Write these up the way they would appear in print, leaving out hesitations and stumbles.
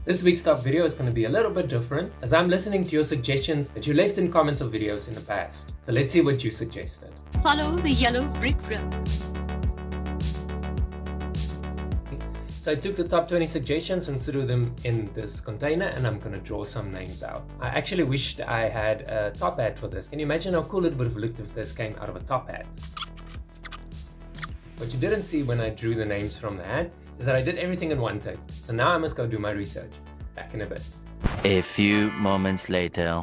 This week's top video is going to be a little bit different as I'm listening to your suggestions that you left in comments of videos in the past. So let's see what you suggested. Follow the yellow brick road. So I took the top 20 suggestions and threw them in this container and I'm going to draw some names out. I actually wished I had a top hat for this. Can you imagine how cool it would have looked if this came out of a top hat? What you didn't see when I drew the names from the hat is that I did everything in one take. So now I must go do my research. Back in a bit. A few moments later.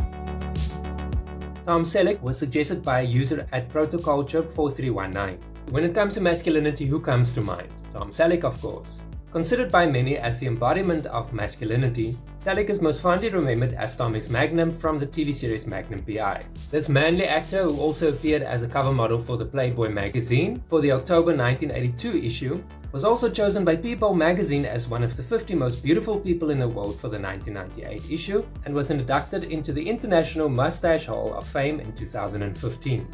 Tom Selleck was suggested by a user at protoculture4319. When it comes to masculinity, who comes to mind? Tom Selleck, of course. Considered by many as the embodiment of masculinity, Selleck is most fondly remembered as Thomas Magnum from the TV series Magnum P.I. This manly actor, who also appeared as a cover model for the Playboy magazine for the October 1982 issue, was also chosen by People magazine as one of the 50 most beautiful people in the world for the 1998 issue and was inducted into the International Mustache Hall of Fame in 2015.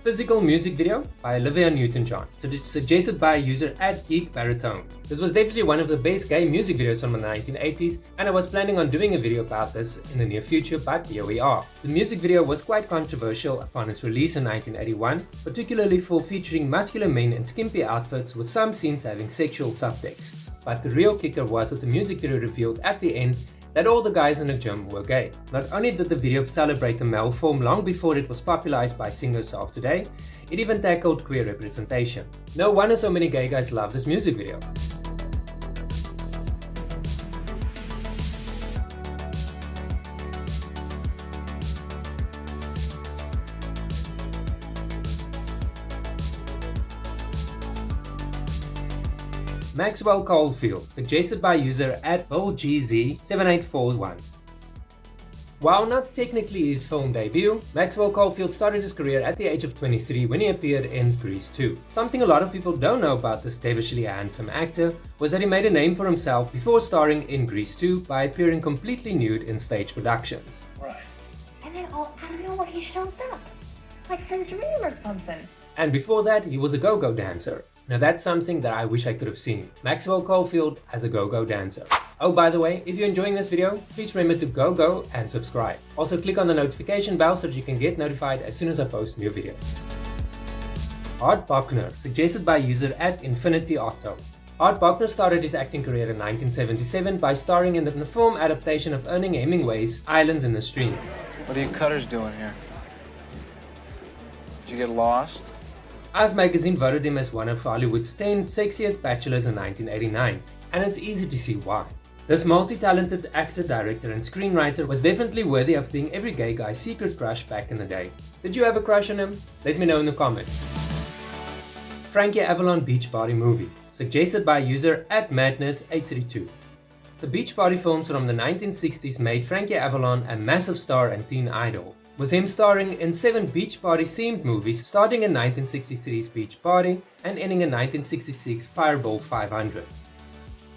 Physical music video by Olivia Newton-John, suggested by a user at Geek Baritone. This was definitely one of the best gay music videos from the 1980s, and I was planning on doing a video about this in the near future, but here we are. The music video was quite controversial upon its release in 1981, particularly for featuring muscular men in skimpy outfits with some scenes having sexual subtexts. But the real kicker was that the music video revealed at the end that all the guys in the gym were gay. Not only did the video celebrate the male form long before it was popularized by singers of today, it even tackled queer representation. No wonder so many gay guys love this music video. Maxwell Caulfield, suggested by user at BillGZ7841. While not technically his film debut, Maxwell Caulfield started his career at the age of 23 when he appeared in Grease 2. Something a lot of people don't know about this devilishly handsome actor was that he made a name for himself before starring in Grease 2 by appearing completely nude in stage productions. Right. And then out of nowhere he shows up, like some dream or something. And before that, he was a go-go dancer. Now that's something that I wish I could have seen. Maxwell Caulfield as a go-go dancer. Oh, by the way, if you're enjoying this video, please remember to go and subscribe. Also click on the notification bell so that you can get notified as soon as I post new videos. Hart Bochner, suggested by user at Infinity Otto. Hart Bochner started his acting career in 1977 by starring in the film adaptation of Ernest Hemingway's Islands in the Stream. What are you cutters doing here? Did you get lost? Us magazine voted him as one of Hollywood's 10 sexiest bachelors in 1989, and it's easy to see why. This multi-talented actor, director and screenwriter was definitely worthy of being every gay guy's secret crush back in the day. Did you have a crush on him? Let me know in the comments. Frankie Avalon Beach Party movie, suggested by user at Madness832. The Beach Party films from the 1960s made Frankie Avalon a massive star and teen idol, with him starring in 7 Beach Party themed movies starting in 1963's Beach Party and ending in 1966's Fireball 500.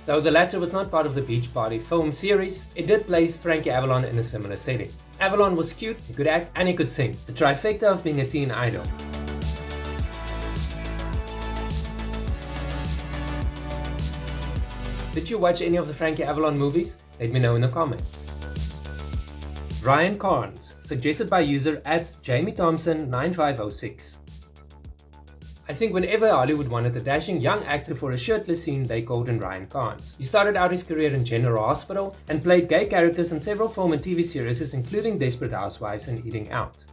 Though the latter was not part of the Beach Party film series, it did place Frankie Avalon in a similar setting. Avalon was cute, he could act and he could sing, the trifecta of being a teen idol. Did you watch any of the Frankie Avalon movies? Let me know in the comments. Ryan Carnes, suggested by user at JamieThompson9506. I think whenever Hollywood wanted a dashing young actor for a shirtless scene, they called in Ryan Carnes. He started out his career in General Hospital and played gay characters in several film and TV series including Desperate Housewives and Eating Out.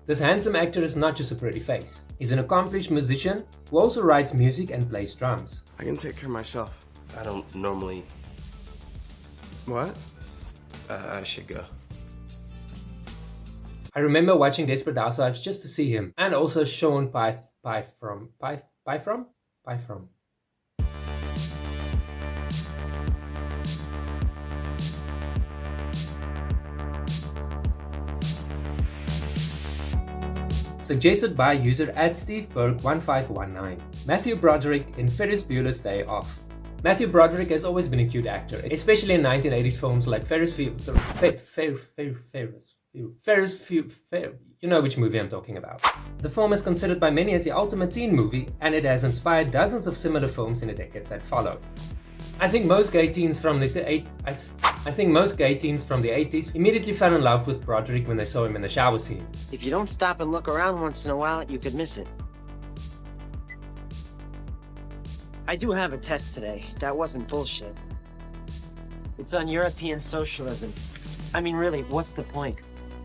This handsome actor is not just a pretty face. He's an accomplished musician who also writes music and plays drums. I can take care of myself. I don't normally... What? I should go. I remember watching Desperate Housewives just to see him, and also Sean Pythrom. Suggested by user at SteveBerg1519. Matthew Broderick in Ferris Bueller's Day Off. Matthew Broderick has always been a cute actor, especially in 1980s films like Ferris You know which movie I'm talking about. The film is considered by many as the ultimate teen movie, and it has inspired dozens of similar films in the decades that followed. I think most gay teens from the 80s immediately fell in love with Broderick when they saw him in the shower scene. If you don't stop and look around once in a while, you could miss it. I do have a test today. That wasn't bullshit. It's on European socialism. I mean, really, what's the point?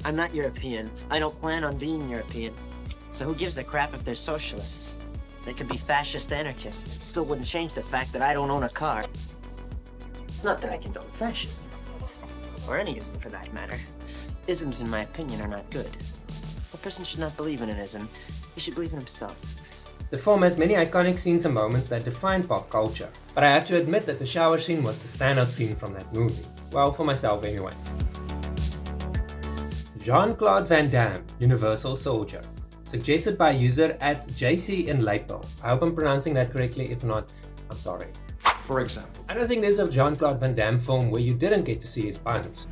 I'm not European. I don't plan on being European. So who gives a crap if they're socialists? They could be fascist anarchists. It still wouldn't change the fact that I don't own a car. It's not that I condone fascism. Or any ism, for that matter. Isms, in my opinion, are not good. A person should not believe in an ism. He should believe in himself. The film has many iconic scenes and moments that define pop culture, but I have to admit that the shower scene was the standout scene from that movie. Well, for myself anyway. Jean-Claude Van Damme, Universal Soldier. Suggested by user at JC in Lopez. I hope I'm pronouncing that correctly, if not, I'm sorry. For example, I don't think there's a Jean-Claude Van Damme film where you didn't get to see his puns.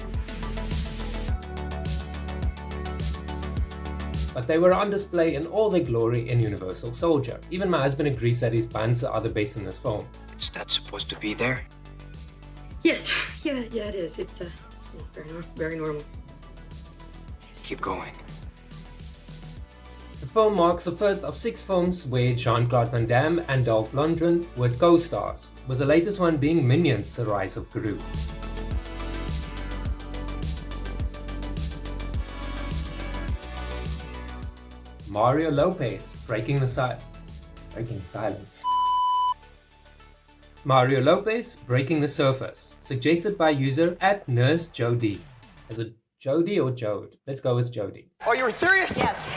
But they were on display in all their glory in Universal Soldier. Even my husband agrees that his puns are the best in this film. is that supposed to be there? Yes, yeah, it is. It's very normal. Keep going. The film marks the first of 6 films where Jean-Claude Van Damme and Dolph Lundgren were co-stars, with the latest one being Minions: The Rise of Gru. Mario Lopez, Breaking Silence. Mario Lopez, Breaking the Surface, suggested by user at Nurse Jody. Is it Jody or Jode? Let's go with Jody. Oh, you were serious? Yes.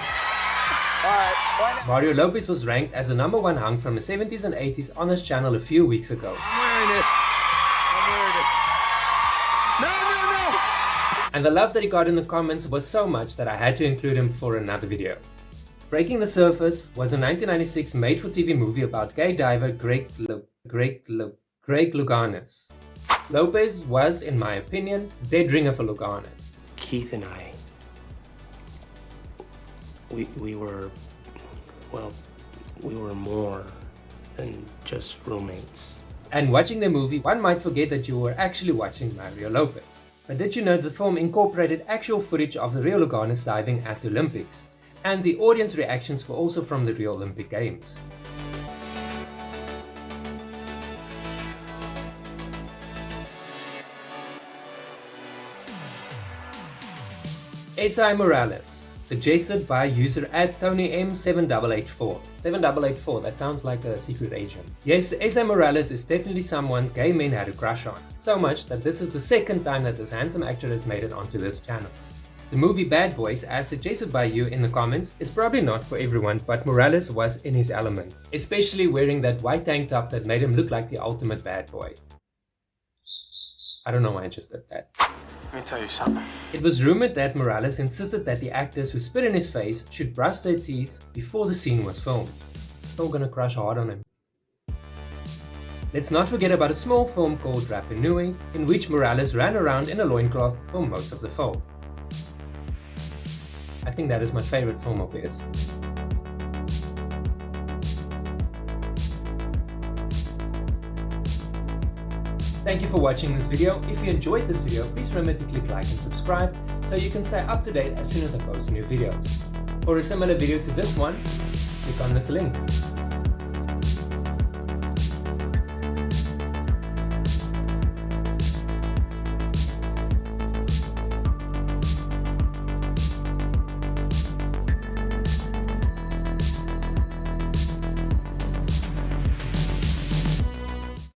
Alright, Mario Lopez was ranked as the #1 hunk from the 70s and 80s on this channel a few weeks ago. I'm wearing it. No! And the love that he got in the comments was so much that I had to include him for another video. Breaking the Surface was a 1996 made-for-TV movie about gay diver Greg Louganis. Lopez was, in my opinion, dead ringer for Louganis. Keith and I, we were more than just roommates. And watching the movie, one might forget that you were actually watching Mario Lopez. But did you know the film incorporated actual footage of the real Louganis diving at the Olympics? And the audience reactions were also from the real Olympic Games. Esai Morales, suggested by user at TonyM7884. 7884, that sounds like a secret agent. Yes, Esai Morales is definitely someone gay men had a crush on. So much that this is the second time that this handsome actor has made it onto this channel. The movie Bad Boys, as suggested by you in the comments, is probably not for everyone, but Morales was in his element, especially wearing that white tank top that made him look like the ultimate bad boy. I don't know why I just did that. Let me tell you something. It was rumored that Morales insisted that the actors who spit in his face should brush their teeth before the scene was filmed. Still gonna crush hard on him. Let's not forget about a small film called Rapa Nui, in which Morales ran around in a loincloth for most of the film. I think that is my favorite film of his. Thank you for watching this video. If you enjoyed this video, please remember to click like and subscribe so you can stay up to date as soon as I post new videos. For a similar video to this one, click on this link.